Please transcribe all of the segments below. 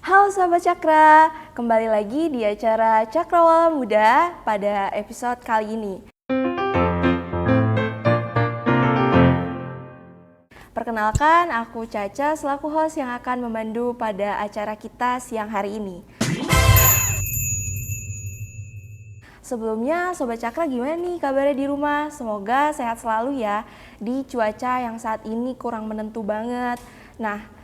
Halo Sobat Cakra, kembali lagi di acara Cakrawala Muda pada episode kali ini. Perkenalkan, aku Caca selaku host yang akan memandu pada acara kita siang hari ini. Sebelumnya Sobat Cakra gimana nih kabarnya di rumah? Semoga sehat selalu ya di cuaca yang saat ini kurang menentu banget. Nah,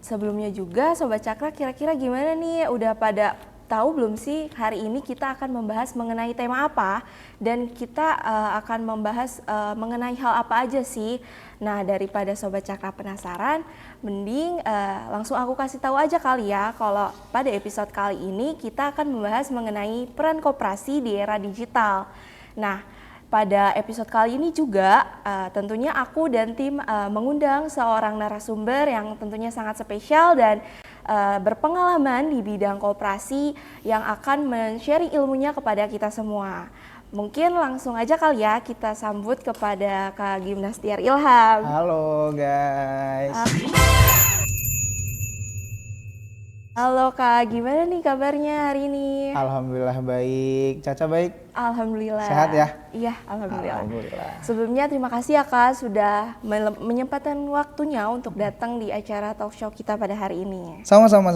sebelumnya juga Sobat Cakra kira-kira gimana nih? Udah pada tahu belum sih hari ini kita akan membahas mengenai tema apa? Dan kita akan membahas mengenai hal apa aja sih? Nah, daripada Sobat Cakra penasaran, mending langsung aku kasih tahu aja kali ya kalau pada episode kali ini kita akan membahas mengenai peran koperasi di era digital. Nah, pada episode kali ini juga tentunya aku dan tim mengundang seorang narasumber yang tentunya sangat spesial dan berpengalaman di bidang koperasi yang akan men-sharing ilmunya kepada kita semua. Mungkin langsung aja kali ya kita sambut kepada Kak Gimnastiar Ilham. Halo guys. Halo Kak, gimana nih kabarnya hari ini? Alhamdulillah baik. Caca baik? Alhamdulillah. Sehat ya? Iya, alhamdulillah. Alhamdulillah. Sebelumnya terima kasih ya Kak sudah menyempatkan waktunya untuk datang di acara talk show kita pada hari ini. Sama-sama.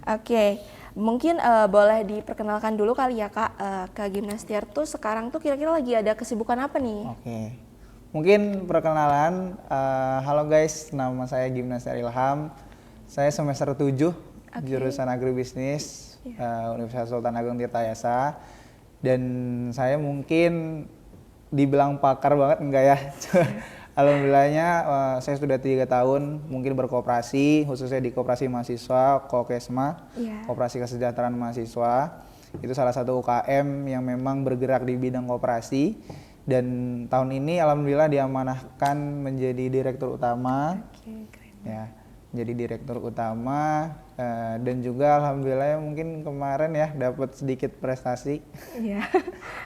Oke, mungkin boleh diperkenalkan dulu kali ya Kak, Kak Gimnastiar tuh sekarang tuh kira-kira lagi ada kesibukan apa nih? Oke. Mungkin perkenalan, halo guys, nama saya Gimnastiar Ilham. Saya semester 7, jurusan agribisnis, Universitas Sultan Agung Tirtayasa. Dan saya mungkin dibilang pakar banget enggak ya? Alhamdulillahnya saya sudah 3 tahun mungkin berkooperasi, khususnya di Koperasi Mahasiswa, Kokesma, Koperasi Kesejahteraan Mahasiswa. Itu salah satu UKM yang memang bergerak di bidang koperasi. Dan tahun ini alhamdulillah diamanahkan menjadi direktur utama. Ya, jadi direktur utama dan juga alhamdulillah mungkin kemarin ya dapat sedikit prestasi.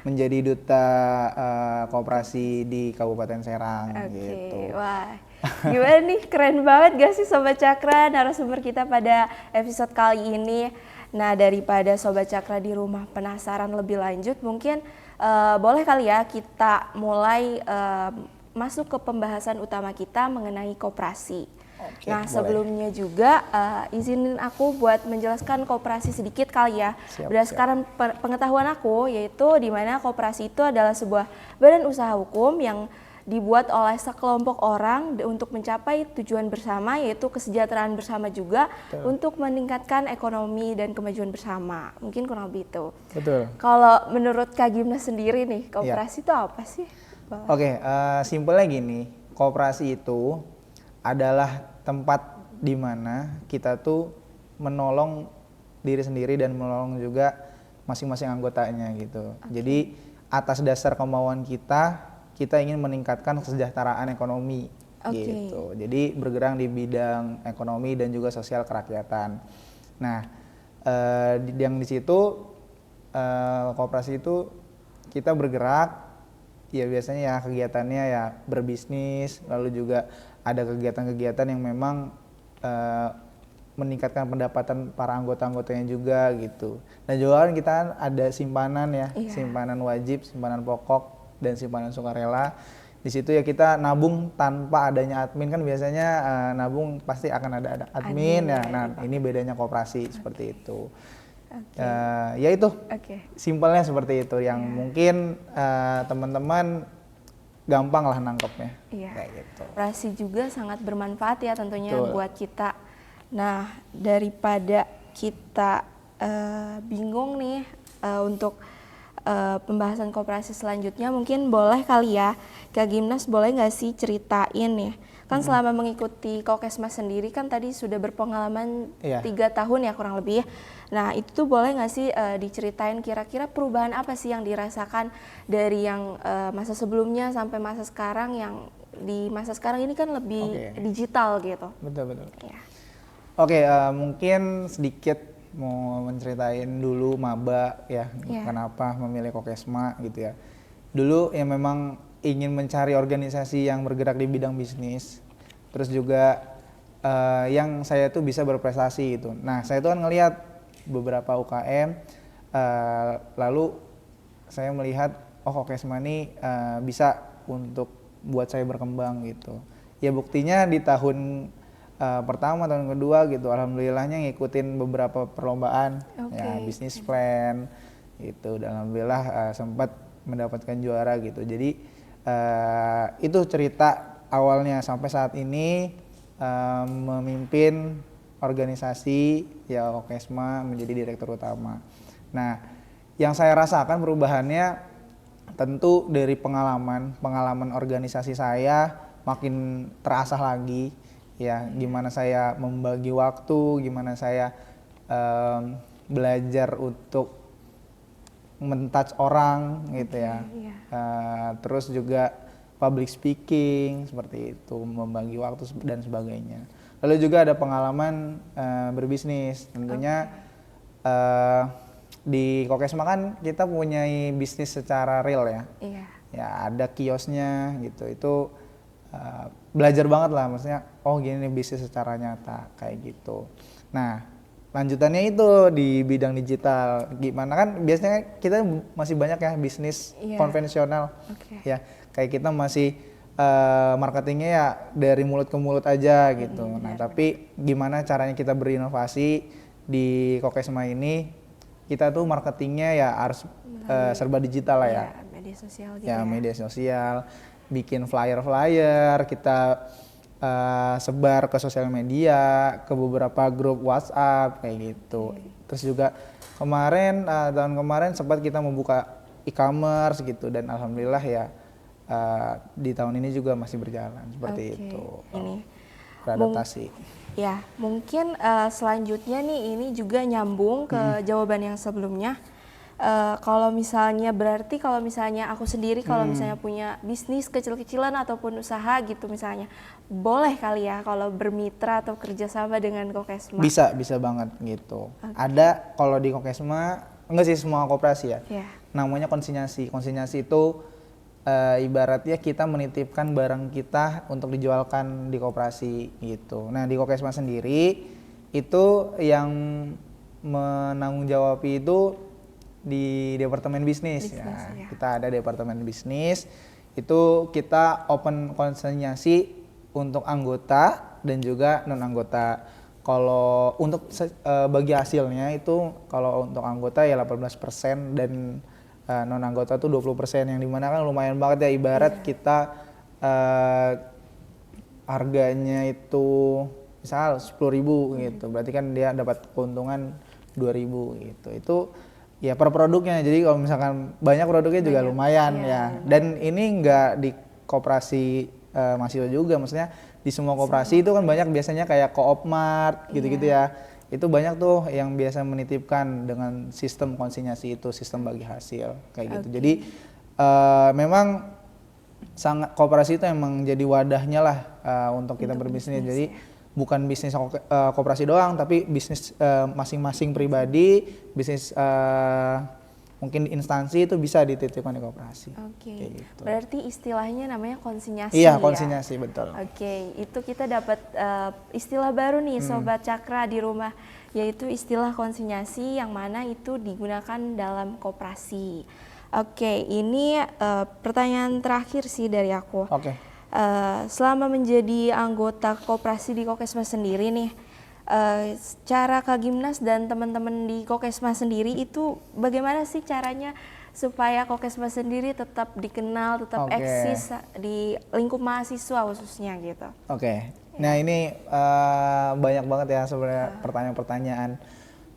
Menjadi duta koperasi di Kabupaten Serang gitu. Wah, gimana nih, keren banget gak sih Sobat Cakra narasumber kita pada episode kali ini. Nah, daripada Sobat Cakra di rumah penasaran lebih lanjut, mungkin boleh kali ya kita mulai masuk ke pembahasan utama kita mengenai koperasi. Oke, Nah, boleh. sebelumnya juga izinin aku buat menjelaskan koperasi sedikit kali ya. Berdasarkan pengetahuan aku, yaitu di mana koperasi itu adalah sebuah badan usaha hukum yang dibuat oleh sekelompok orang untuk mencapai tujuan bersama, yaitu kesejahteraan bersama juga. Betul. Untuk meningkatkan ekonomi dan kemajuan bersama. Mungkin kurang lebih itu. Betul. Kalau menurut Kak Gimna sendiri nih, koperasi itu apa sih? Oke, simpelnya gini, koperasi itu adalah tempat di mana kita tuh menolong diri sendiri dan menolong juga masing-masing anggotanya gitu. Jadi atas dasar kemauan kita ingin meningkatkan kesejahteraan ekonomi gitu. Jadi bergerak di bidang ekonomi dan juga sosial kerakyatan. Nah, yang di situ koperasi itu kita bergerak, ya biasanya ya kegiatannya ya berbisnis, lalu juga ada kegiatan-kegiatan yang memang meningkatkan pendapatan para anggota-anggotanya juga gitu. Dan juga kan kita ada simpanan ya, simpanan wajib, simpanan pokok, dan simpanan sukarela. Di situ ya kita nabung tanpa adanya admin, kan biasanya nabung pasti akan ada admin ya. Nah, ini bedanya koperasi seperti itu. Ya itu, simpelnya seperti itu yang mungkin teman-teman gampang lah nangkepnya. Kayak gitu. Koperasi juga sangat bermanfaat ya tentunya. Betul. Buat kita. Nah, daripada kita bingung nih untuk pembahasan koperasi selanjutnya, mungkin boleh kali ya Kak Gimnas boleh nggak sih ceritain ya, kan selama mengikuti Kokesma sendiri kan tadi sudah berpengalaman 3 tahun ya kurang lebih. Nah, itu tuh boleh nggak sih diceritain kira-kira perubahan apa sih yang dirasakan dari yang masa sebelumnya sampai masa sekarang, yang di masa sekarang ini kan lebih digital gitu. Betul. Oke, mungkin sedikit mau menceritain dulu maba ya, kenapa memilih Kokesma gitu ya. Dulu ya memang ingin mencari organisasi yang bergerak di bidang bisnis, terus juga yang saya tuh bisa berprestasi gitu. Nah, saya tuh kan ngelihat beberapa UKM, lalu saya melihat Kokesma ini bisa untuk buat saya berkembang gitu. Ya buktinya di tahun pertama, tahun kedua gitu, alhamdulillahnya ngikutin beberapa perlombaan, ya bisnis plan gitu. Dan alhamdulillah sempat mendapatkan juara gitu. Jadi itu cerita awalnya sampai saat ini. Memimpin organisasi ya Kokesma menjadi direktur utama. Nah, yang saya rasakan perubahannya tentu dari pengalaman organisasi saya makin terasa lagi ya, gimana saya membagi waktu, gimana saya belajar untuk men-touch orang gitu ya. Terus juga public speaking seperti itu, membagi waktu dan sebagainya. Lalu juga ada pengalaman berbisnis, tentunya di Kokesma kan kita punya bisnis secara real ya. Ya ada kiosnya gitu, itu belajar banget lah, maksudnya oh gini nih bisnis secara nyata kayak gitu. Nah lanjutannya itu di bidang digital, gimana kan biasanya kita masih banyak ya bisnis konvensional ya. Kayak kita masih marketingnya ya dari mulut ke mulut aja gitu. Nah tapi gimana caranya kita berinovasi di Kokesma ini, kita tuh marketingnya ya harus serba digital lah ya. Media sosial gitu ya. Media sosial, bikin flyer-flyer, kita sebar ke sosial media, ke beberapa grup WhatsApp kayak gitu. Terus juga tahun kemarin sempat kita membuka e-commerce gitu, dan alhamdulillah ya di tahun ini juga masih berjalan seperti itu. Ini beradaptasi. Ya, mungkin selanjutnya nih ini juga nyambung ke jawaban yang sebelumnya. Kalau misalnya aku sendiri kalau misalnya punya bisnis kecil-kecilan ataupun usaha gitu misalnya, boleh kali ya kalau bermitra atau kerjasama dengan Kokesma? Bisa banget gitu. Ada kalau di Kokesma, enggak sih semua koperasi ya. Namanya konsinyasi. Konsinyasi itu ibaratnya kita menitipkan barang kita untuk dijualkan di koperasi gitu. Nah di Kokesma sendiri itu yang menanggung jawab itu di departemen bisnis ya. Kita ada departemen bisnis, itu kita open konsinyasi untuk anggota dan juga non anggota. Kalau untuk bagi hasilnya itu kalau untuk anggota ya 18% dan non anggota tuh 20%, yang dimana kan lumayan banget ya, ibarat kita harganya itu misal 10.000 gitu, berarti kan dia dapat keuntungan 2.000 gitu. Itu ya per produknya, jadi kalau misalkan banyak produknya juga lumayan ya. Dan ini enggak di koperasi mahasiswa juga, maksudnya di semua koperasi itu kan banyak biasanya kayak Coopmart gitu-gitu ya. Itu banyak tuh yang biasa menitipkan dengan sistem konsinyasi itu, sistem bagi hasil kayak gitu. Jadi memang sangat koperasi itu emang jadi wadahnya lah untuk kita berbisnis. Jadi bukan bisnis koperasi doang, tapi bisnis masing-masing pribadi, bisnis mungkin instansi itu bisa dititipkan di koperasi. Gitu. Berarti istilahnya namanya konsinyasi. Iya, konsinyasi betul. Itu kita dapat istilah baru nih Sobat Cakra di rumah, yaitu istilah konsinyasi yang mana itu digunakan dalam koperasi. Ini pertanyaan terakhir sih dari aku. Selama menjadi anggota koperasi di Kokesma sendiri nih, cara Kak Gimnas dan teman-teman di Kokesma sendiri itu bagaimana sih caranya supaya Kokesma sendiri tetap dikenal, tetap eksis di lingkup mahasiswa khususnya gitu? Nah ini banyak banget ya sebenarnya pertanyaan-pertanyaan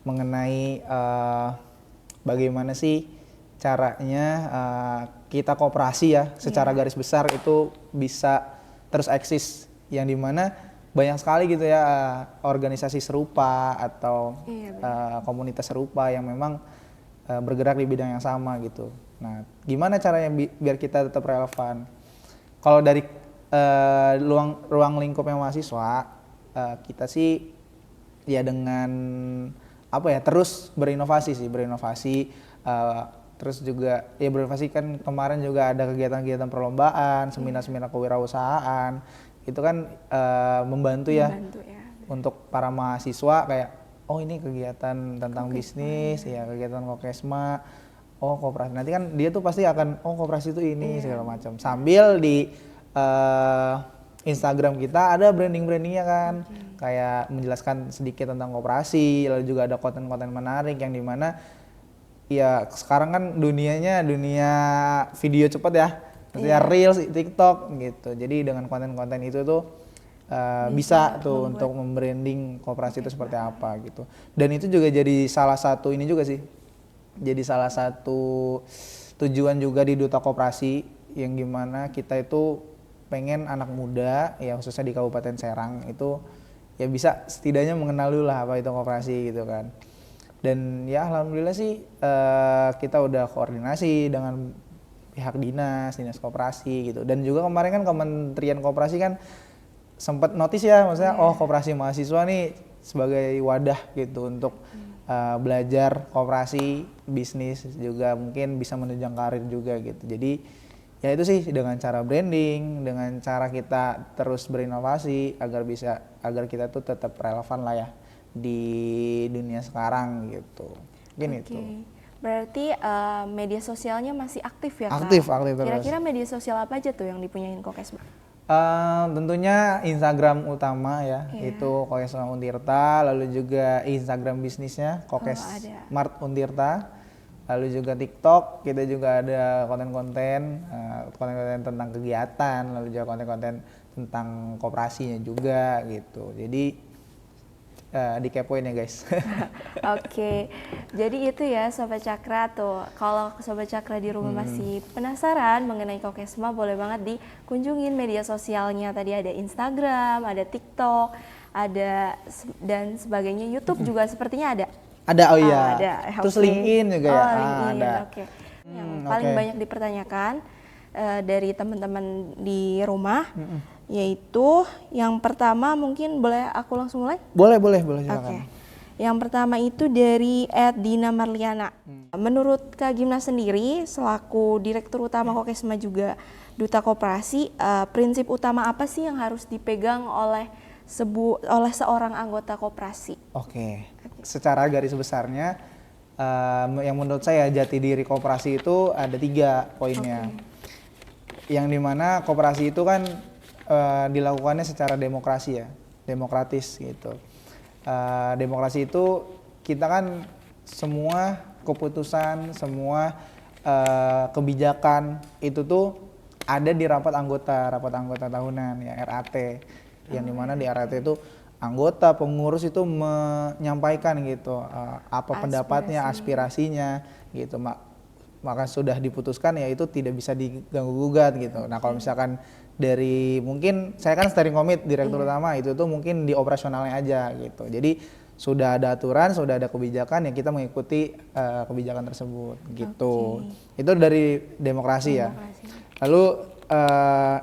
mengenai bagaimana sih caranya kita koperasi ya secara garis besar itu bisa terus eksis, yang dimana banyak sekali gitu ya organisasi serupa atau komunitas serupa yang memang bergerak di bidang yang sama gitu. Nah, gimana caranya biar kita tetap relevan? Kalau dari ruang lingkupnya mahasiswa, kita sih ya dengan terus berinovasi. Terus juga ya berinovasi, kan kemarin juga ada kegiatan-kegiatan perlombaan, seminar-seminar kewirausahaan. Itu kan membantu ya untuk para mahasiswa kayak oh ini kegiatan tentang bisnis ya, kegiatan Kokesma, oh koperasi, nanti kan dia tuh pasti akan oh koperasi itu ini segala macam, sambil di Instagram kita ada brandingnya kan, kayak menjelaskan sedikit tentang koperasi, lalu juga ada konten-konten menarik yang dimana ya sekarang kan dunia video cepat ya, maksudnya Reels, TikTok gitu. Jadi dengan konten-konten itu tuh bisa tuh untuk membranding koperasi itu seperti apa gitu. Dan itu juga jadi salah satu ini juga sih, jadi salah satu tujuan juga di Duta Koperasi, yang gimana kita itu pengen anak muda ya khususnya di Kabupaten Serang itu ya bisa setidaknya mengenal dulu lah apa itu koperasi gitu kan. Dan ya alhamdulillah sih kita udah koordinasi dengan pihak dinas koperasi gitu. Dan juga kemarin kan Kementerian Koperasi kan sempat notice ya, maksudnya oh koperasi mahasiswa nih sebagai wadah gitu untuk belajar koperasi, bisnis juga mungkin bisa menunjang karir juga gitu. Jadi ya itu sih dengan cara branding, dengan cara kita terus berinovasi agar kita tuh tetap relevan lah ya di dunia sekarang gitu. Gini tuh. Berarti media sosialnya masih aktif ya Kak? Aktif terus. Kira-kira media sosial apa aja tuh yang dipunyain Kokesma? Tentunya Instagram utama ya, itu Kokesma Untirta, lalu juga Instagram bisnisnya Kokesmart Untirta, lalu juga TikTok, kita juga ada konten-konten tentang kegiatan, lalu juga konten-konten tentang koperasinya juga gitu. Jadi dikepoin ya guys. Oke, jadi itu ya Sobat Cakra tuh. Kalau Sobat Cakra di rumah masih penasaran mengenai Kokesma, boleh banget dikunjungin media sosialnya. Tadi ada Instagram, ada TikTok, ada dan sebagainya. YouTube juga sepertinya ada. Ada, oh iya. Ada. Terus LinkedIn juga ya. LinkedIn, ada. Yang paling banyak dipertanyakan dari teman-teman di rumah. Yaitu yang pertama, mungkin boleh aku langsung mulai? Boleh silakan. Yang pertama itu dari @Dina Marliana. Menurut Kak Gimna sendiri selaku Direktur Utama Kokesma juga Duta Koperasi, prinsip utama apa sih yang harus dipegang oleh seorang anggota koperasi? Oke. Secara garis besarnya yang menurut saya jati diri koperasi itu ada 3 poinnya. Yang dimana koperasi itu kan dilakukannya secara demokratis gitu. Demokrasi itu kita kan semua keputusan, semua kebijakan itu tuh ada di rapat anggota tahunan ya, RAT, yang dimana di RAT itu anggota pengurus itu menyampaikan gitu apa pendapatnya, aspirasinya gitu. Maka sudah diputuskan ya itu tidak bisa diganggu gugat gitu. Nah kalau misalkan dari mungkin saya kan steering komite Direktur Utama, itu tuh mungkin di operasionalnya aja gitu. Jadi sudah ada aturan, sudah ada kebijakan, yang kita mengikuti kebijakan tersebut gitu. Itu dari demokrasi ya. Lalu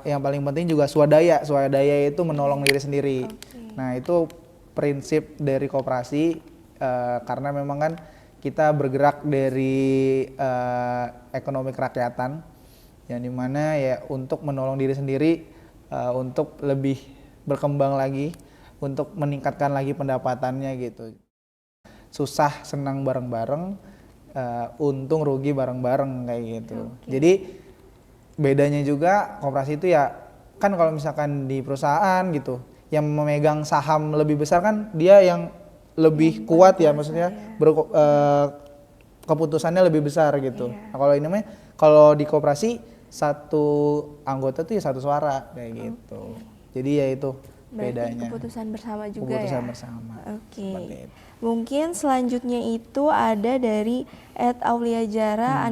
yang paling penting juga swadaya itu menolong diri sendiri. Nah itu prinsip dari koperasi, karena memang kan kita bergerak dari ekonomi kerakyatan, yang dimana ya untuk menolong diri sendiri, untuk lebih berkembang lagi, untuk meningkatkan lagi pendapatannya gitu. Susah senang bareng-bareng, untung rugi bareng-bareng kayak gitu. Jadi bedanya juga koperasi itu ya kan kalau misalkan di perusahaan gitu, yang memegang saham lebih besar kan dia yang lebih kuat ya, maksudnya keputusannya lebih besar gitu. Nah kalau ini mah kalau di koperasi satu anggota tuh ya satu suara kayak gitu. Jadi ya itu bedanya. Keputusan bersama juga ya. Keputusan bersama. Mungkin selanjutnya itu ada dari @auliajara_.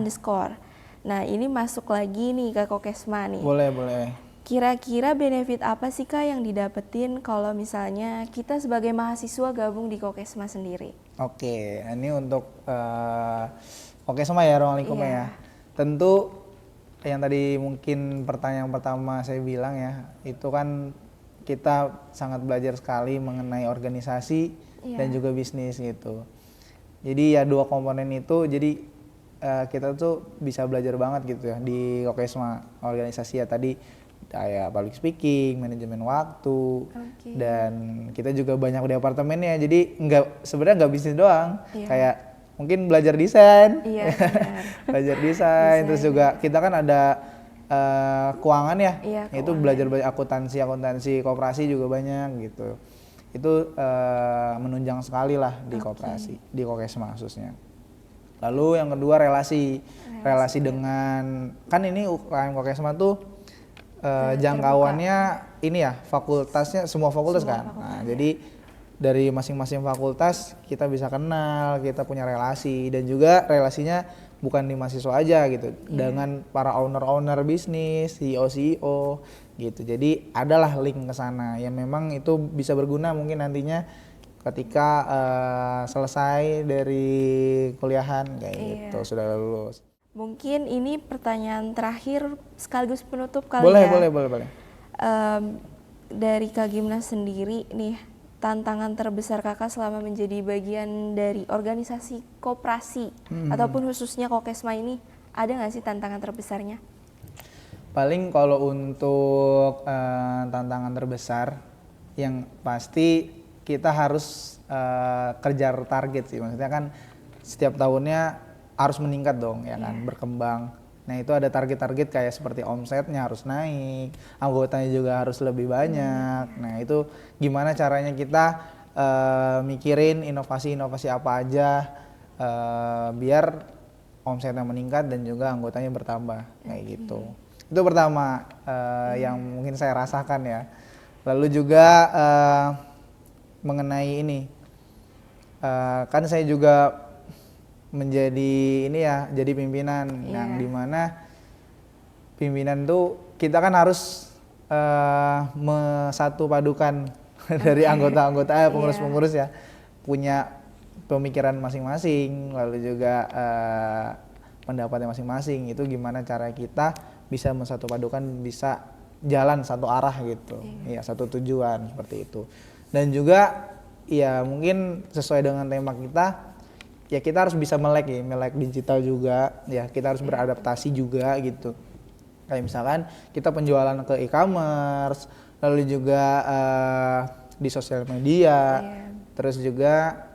Nah ini masuk lagi nih ke Kokesma nih. Boleh. Kira-kira benefit apa sih Kak yang didapetin kalau misalnya kita sebagai mahasiswa gabung di Kokesma sendiri? Oke, ini untuk Kokesma ya, ruang lingkupnya ya. Tentu yang tadi mungkin pertanyaan pertama saya bilang ya, itu kan kita sangat belajar sekali mengenai organisasi dan juga bisnis gitu. Jadi ya 2 komponen itu, jadi kita tuh bisa belajar banget gitu ya di Kokesma organisasi ya tadi. kayak public speaking, manajemen waktu, Oke. dan kita juga banyak di apartemennya. Jadi sebenarnya nggak bisnis doang, Iya. kayak mungkin belajar desain, Iya, benar. belajar desain, terus Desain, juga kita kan ada keuangan ya, Iya, itu keuangan. belajar akuntansi koperasi juga banyak gitu. Itu menunjang sekali lah di koperasi, di Kokesma khususnya. Lalu yang kedua relasi dengan, kan ini UKM Kokesma tuh jangkauannya ini ya, fakultasnya semua fakultas kan. Nah, jadi dari masing-masing fakultas kita bisa kenal, kita punya relasi, dan juga relasinya bukan di mahasiswa aja gitu, dengan para owner bisnis, CEO gitu. Jadi adalah link ke sana yang memang itu bisa berguna mungkin nantinya ketika selesai dari kuliahan kayak gitu, sudah lulus. Mungkin ini pertanyaan terakhir sekaligus penutup kali Boleh. ya. Dari Kak Gimnas sendiri nih, tantangan terbesar kakak selama menjadi bagian dari organisasi koperasi ataupun khususnya Kokesma ini, ada nggak sih tantangan terbesarnya? Paling kalau untuk tantangan terbesar, yang pasti kita harus kejar target sih. Maksudnya kan setiap tahunnya harus meningkat dong ya kan, berkembang. Nah itu ada target-target kayak seperti omsetnya harus naik, anggotanya juga harus lebih banyak. Nah itu gimana caranya kita mikirin inovasi-inovasi apa aja biar omsetnya meningkat dan juga anggotanya bertambah kayak gitu. Itu pertama yang mungkin saya rasakan ya. Lalu juga mengenai ini, kan saya juga menjadi ini ya, jadi pimpinan yang dimana pimpinan tuh kita kan harus satu padukan dari anggota-anggota pengurus-pengurus ya, punya pemikiran masing-masing, lalu juga pendapatnya masing-masing. Itu gimana cara kita bisa mensatu padukan, bisa jalan satu arah gitu, ya satu tujuan seperti itu. Dan juga ya mungkin sesuai dengan tema kita, ya kita harus bisa melek digital juga, ya kita harus beradaptasi juga gitu. Kayak misalkan kita penjualan ke e-commerce, lalu juga di sosial media, terus juga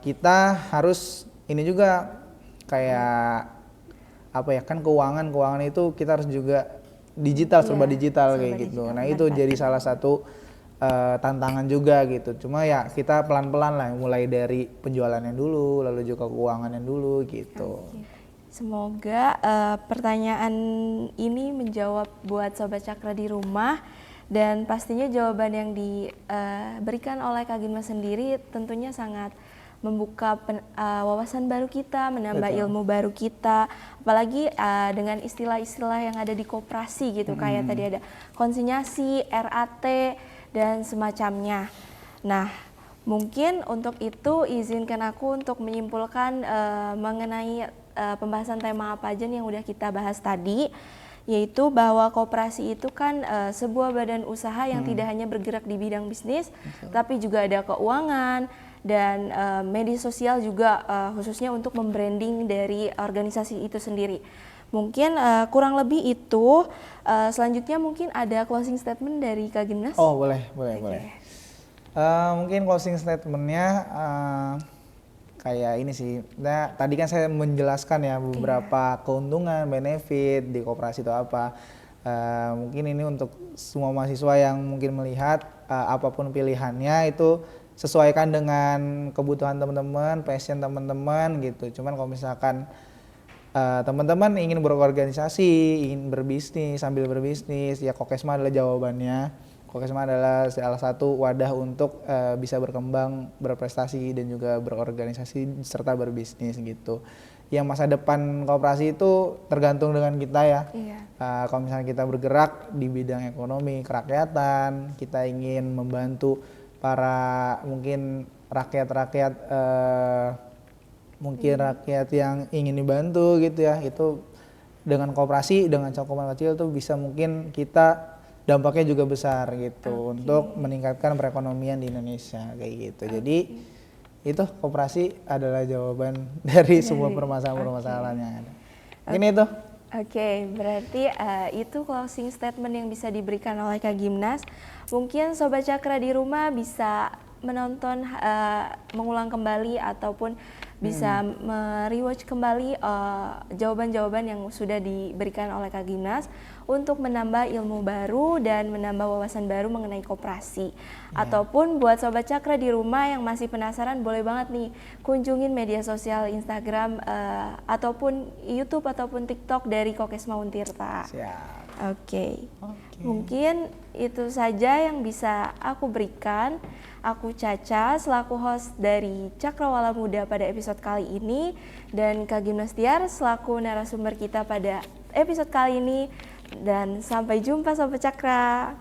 kita harus ini juga kayak apa ya, kan keuangan itu kita harus juga digital, serba digital kayak gitu. Nah itu jadi salah satu tantangan juga gitu. Cuma ya kita pelan-pelan lah, mulai dari penjualannya dulu, lalu juga keuangannya dulu gitu. Semoga pertanyaan ini menjawab buat Sobat Cakra di rumah, dan pastinya jawaban yang diberikan oleh Kak Gimnas sendiri tentunya sangat membuka wawasan baru kita, menambah ilmu baru kita, apalagi dengan istilah-istilah yang ada di koperasi gitu, kayak tadi ada konsinyasi, RAT, dan semacamnya. Nah, mungkin untuk itu izinkan aku untuk menyimpulkan mengenai pembahasan tema apa aja nih yang udah kita bahas tadi, yaitu bahwa koperasi itu kan sebuah badan usaha yang tidak hanya bergerak di bidang bisnis, tapi juga ada keuangan dan media sosial juga, khususnya untuk membranding dari organisasi itu sendiri. Mungkin kurang lebih itu. Selanjutnya mungkin ada closing statement dari Kak Gimnas. Oh boleh. Mungkin closing statementnya kayak ini sih. Nah tadi kan saya menjelaskan ya beberapa keuntungan, benefit di koperasi itu apa. Mungkin ini untuk semua mahasiswa yang mungkin melihat apapun pilihannya itu sesuaikan dengan kebutuhan teman-teman, passion teman-teman gitu. Cuman kalau misalkan teman-teman ingin berorganisasi, ingin berbisnis, sambil berbisnis, ya Kokesma adalah jawabannya. Kokesma adalah salah satu wadah untuk bisa berkembang, berprestasi, dan juga berorganisasi serta berbisnis gitu. Yang masa depan koperasi itu tergantung dengan kita ya. Kalau misalnya kita bergerak di bidang ekonomi kerakyatan, kita ingin membantu para mungkin rakyat-rakyat rakyat yang ingin dibantu gitu ya, itu dengan koperasi, dengan cakupan kecil tuh bisa mungkin kita dampaknya juga besar gitu untuk meningkatkan perekonomian di Indonesia kayak gitu. Jadi itu koperasi adalah jawaban dari semua permasalahan yang ada. Mungkin itu. Oke, berarti itu closing statement yang bisa diberikan oleh Kak Gimnas. Mungkin Sobat Cakra di rumah bisa menonton, mengulang kembali ataupun bisa merewatch kembali jawaban-jawaban yang sudah diberikan oleh Kak Gimnas untuk menambah ilmu baru dan menambah wawasan baru mengenai koperasi. Ataupun buat Sobat Cakra di rumah yang masih penasaran, boleh banget nih kunjungin media sosial Instagram ataupun YouTube ataupun TikTok dari Kokes Mauntirta. Siap. Oke. Mungkin itu saja yang bisa aku berikan. Aku Caca selaku host dari Cakrawala Muda pada episode kali ini, dan Kak Gimnas Tiar selaku narasumber kita pada episode kali ini. Dan sampai jumpa Sobat Cakra.